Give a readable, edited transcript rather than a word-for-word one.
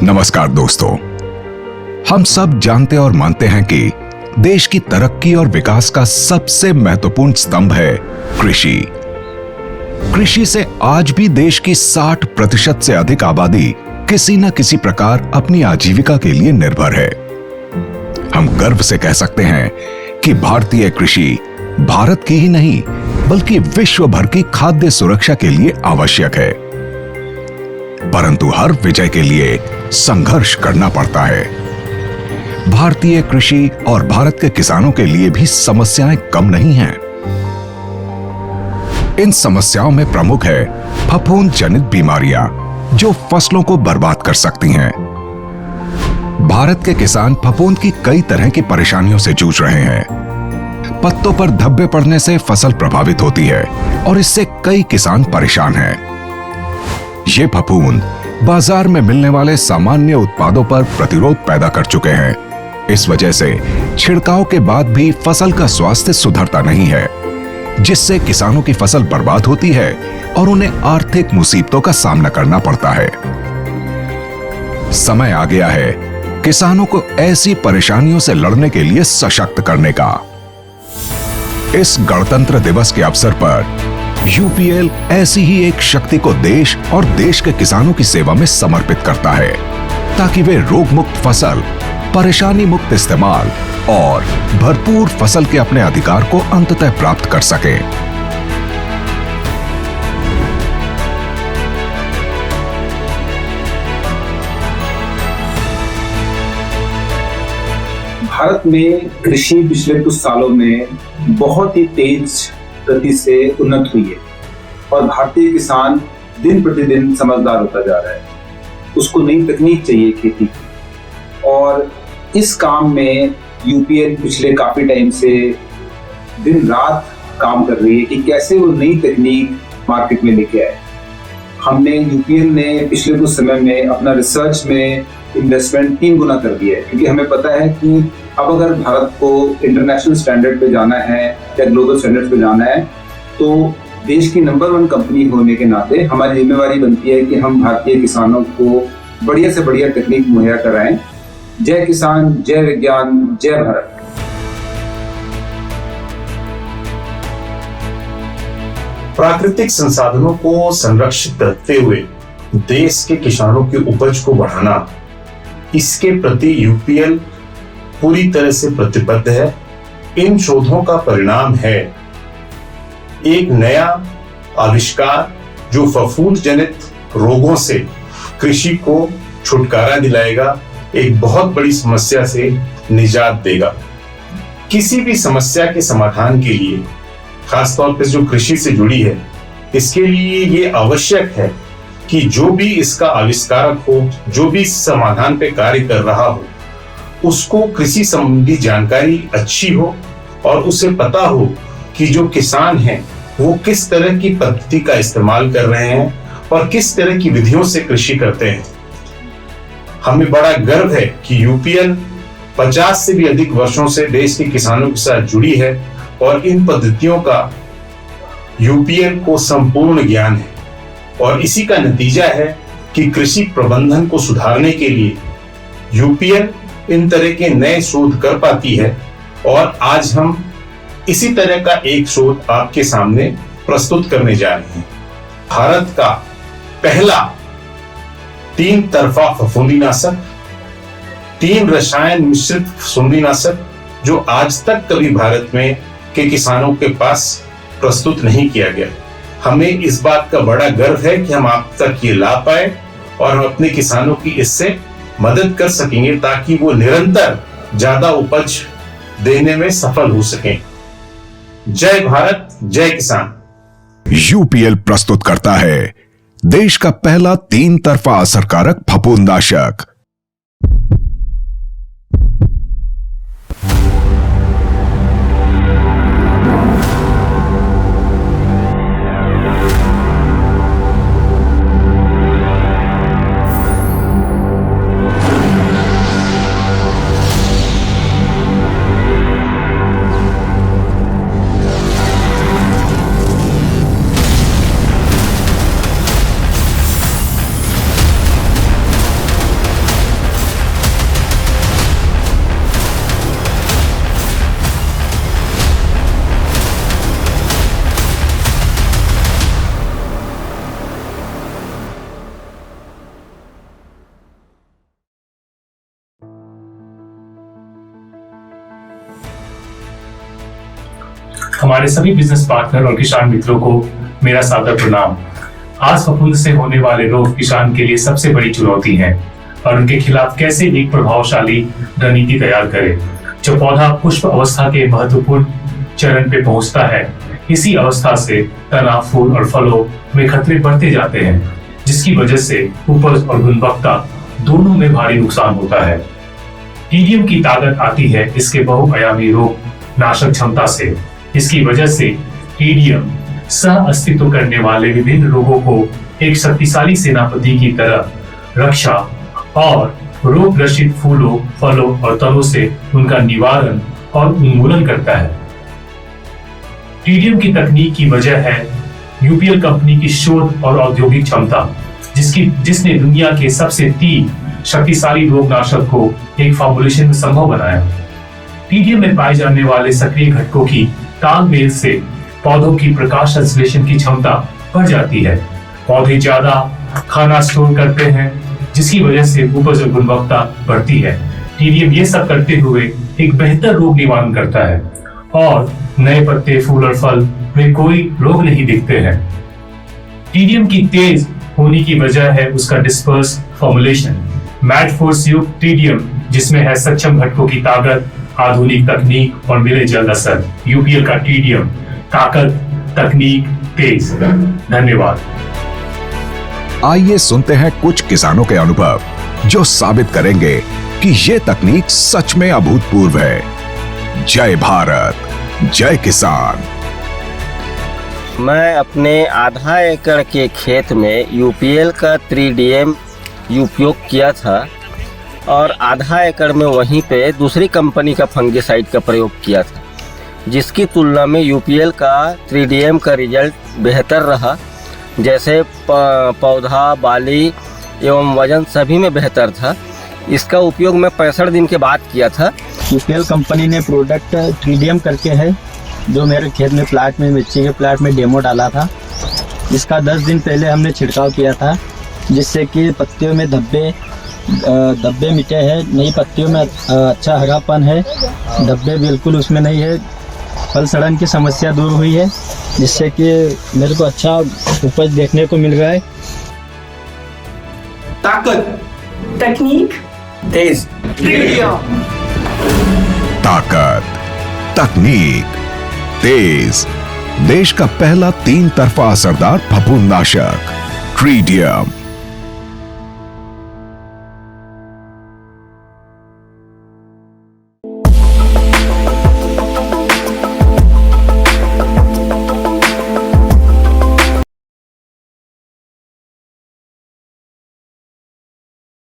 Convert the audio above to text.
नमस्कार दोस्तों, हम सब जानते और मानते हैं कि देश की तरक्की और विकास का सबसे महत्वपूर्ण स्तंभ है कृषि। कृषि से आज भी देश की 60% से अधिक आबादी किसी न किसी प्रकार अपनी आजीविका के लिए निर्भर है। हम गर्व से कह सकते हैं कि भारतीय कृषि भारत की ही नहीं बल्कि विश्व भर की खाद्य सुरक्षा के लिए आवश्यक है। परंतु हर विजय के लिए संघर्ष करना पड़ता है। भारतीय कृषि और भारत के किसानों के लिए भी समस्याएं कम नहीं हैं। इन समस्याओं में प्रमुख है फफूंद जनित बीमारियां जो फसलों को बर्बाद कर सकती हैं। भारत के किसान फफूंद की कई तरह की परेशानियों से जूझ रहे हैं। पत्तों पर धब्बे पड़ने से फसल प्रभावित होती है और इससे कई किसान परेशान हैं। ये फफूंद बाजार में मिलने वाले सामान्य उत्पादों पर प्रतिरोध पैदा कर चुके हैं। इस वजह से छिड़काव के बाद भी फसल का स्वास्थ्य सुधरता नहीं है, जिससे किसानों की फसल बर्बाद होती है और उन्हें आर्थिक मुसीबतों का सामना करना पड़ता है। समय आ गया है किसानों को ऐसी परेशानियों से लड़ने के लिए सशक्त करने का। इस गणतंत्र दिवस के अवसर पर यूपीएल ऐसी ही एक शक्ति को देश और देश के किसानों की सेवा में समर्पित करता है, ताकि वे रोग मुक्त फसल, परेशानी मुक्त इस्तेमाल और भरपूर फसल के अपने अधिकार को अंततः प्राप्त कर सकें। भारत में कृषि पिछले कुछ सालों में बहुत ही तेज गति से उन्नत हुई है और भारतीय किसान दिन प्रतिदिन समझदार होता जा रहा है। उसको नई तकनीक चाहिए खेती की और इस काम में यूपीएल पिछले काफी टाइम से दिन रात काम कर रही है कि कैसे वो नई तकनीक मार्केट में लेके आए। हमने यूपीएल ने पिछले कुछ समय में अपना रिसर्च में इन्वेस्टमेंट 3 गुना कर दिया है, क्योंकि हमें पता है कि अब अगर भारत को इंटरनेशनल स्टैंडर्ड पे जाना है या ग्लोबल स्टैंडर्ड पे जाना है तो देश की नंबर 1 कंपनी होने के नाते हमारी जिम्मेवारी बनती है कि हम भारतीय किसानों को बढ़िया से बढ़िया तकनीक मुहैया कराएं। जय किसान, जय विज्ञान, जय भारत। प्राकृतिक संसाधनों को संरक्षित रखते हुए देश के किसानों की उपज को बढ़ाना, इसके प्रति यूपीएल पूरी तरह से प्रतिबद्ध है। इन शोधों का परिणाम है एक नया आविष्कार जो फफूंद जनित रोगों से कृषि को छुटकारा दिलाएगा, एक बहुत बड़ी समस्या से निजात देगा। किसी भी समस्या के समाधान के लिए, खासतौर पर जो कृषि से जुड़ी है, इसके लिए ये आवश्यक है कि जो भी इसका आविष्कारक हो, जो भी समाधान पे कार्य कर रहा हो, उसको कृषि संबंधी जानकारी अच्छी हो और उसे पता हो कि जो किसान हैं वो किस तरह की पद्धति का इस्तेमाल कर रहे हैं और किस तरह की विधियों से कृषि करते हैं। हमें बड़ा गर्व है कि यूपीएल 50 से भी अधिक वर्षों से देश के किसानों के साथ जुड़ी है और इन पद्धतियों का यूपीएल को संपूर्ण ज्ञान है और इसी का नतीजा है कि कृषि प्रबंधन को सुधारने के लिए यूपीएल इन तरह के नए शोध कर पाती है। और आज हम इसी तरह का एक शोध आपके सामने प्रस्तुत करने जा रहे हैं। भारत का पहला 3 तरफा फफूंदीनाशक, 3 रसायन मिश्रित फफूंदीनाशक जो आज तक कभी भारत में के किसानों के पास प्रस्तुत नहीं किया गया। हमें इस बात का बड़ा गर्व है कि हम आप तक ये ला पाए और हम अपने किसानों की इससे मदद कर सकेंगे ताकि वो निरंतर ज्यादा उपज देने में सफल हो सकें। जय भारत, जय किसान। यूपीएल प्रस्तुत करता है देश का पहला 3 तरफा असरकारक फफूंदनाशक। हमारे सभी बिजनेस पार्टनर और किसान मित्रों को मेरा सादर प्रणाम। आज फफूंद से होने वाले रोग किसान के लिए सबसे बड़ी चुनौती है और उनके खिलाफ कैसे एक प्रभावशाली रणनीति तैयार करें। जो पौधा पुष्प अवस्था के महत्वपूर्ण चरण पे पहुंचता है, इसी अवस्था से तना, फूल और फलों में खतरे बढ़ते जाते हैं, जिसकी वजह से उपज और गुणवत्ता दोनों में भारी नुकसान होता है। टीडीएम की ताकत आती है इसके बहुआयामी रोग नाशक क्षमता से। इसकी वजह से टीडीएम सह अस्तित्व करने वाले विभिन्न रोगों को एक शक्तिशाली सेनापति की तरह रक्षा और रोग ग्रसित फूलों, फलों और तनों से उनका निवारण और उन्मूलन करता है। टीडीएम की तकनीक की वजह है यूपीएल कंपनी की शोध और औद्योगिक क्षमता, जिसने दुनिया के सबसे 3 शक्तिशाली रोगनाशक को एक फॉर्मुलेशन में संभव बनाया। टीडीएम में पाए जाने वाले सक्रिय घटकों की तालमेल से पौधों की प्रकाश संश्लेषण की क्षमता बढ़ जाती है। पौधे ज्यादा खाना स्टोर करते हैं, जिसकी वजह से उपज और गुणवत्ता बढ़ती है। टीडीएम ये सब करते हुए एक बेहतर रोग निवारण करता है और नए पत्ते, फूल और फल में कोई रोग नहीं दिखते हैं। टीडीएम की तेज होने की वजह है उसका डिस्पर्स फॉर्मुलेशन। मैट फोर्स युक्त टीडीएम, जिसमें है सक्षम घटकों की ताकत, आधुनिक तकनीक और मिले जल्द असर। यूपीएल का टीडीएम, ताकत, तकनीक, तेज। धन्यवाद। आइए सुनते हैं कुछ किसानों के अनुभव जो साबित करेंगे कि ये तकनीक सच में अभूतपूर्व है। जय भारत, जय किसान। मैं अपने आधा एकड़ के खेत में यूपीएल का 3DM उपयोग किया था और आधा एकड़ में वहीं पे दूसरी कंपनी का फंगिसाइड का प्रयोग किया था, जिसकी तुलना में यूपीएल का 3DM का रिजल्ट बेहतर रहा। जैसे पौधा, बाली एवं वजन सभी में बेहतर था। इसका उपयोग मैं 65 दिन के बाद किया था। यूपीएल कंपनी ने प्रोडक्ट 3DM करके है, जो मेरे खेत में प्लाट में, मिर्ची के प्लाट में डेमो डाला था। इसका 10 दिन पहले हमने छिड़काव किया था, जिससे कि पत्तियों में धब्बे मिटे हैं, नई पत्तियों में अच्छा हरापन है, धब्बे बिल्कुल उसमें नहीं है, फल सड़न की समस्या दूर हुई है, जिससे कि मेरे को अच्छा उपज देखने को मिल रहा है। ताकत, तकनीक, तेज, ताकत, तकनीक, तेज। देश का पहला 3 तरफा असरदार फफूंदनाशक टीडीएम।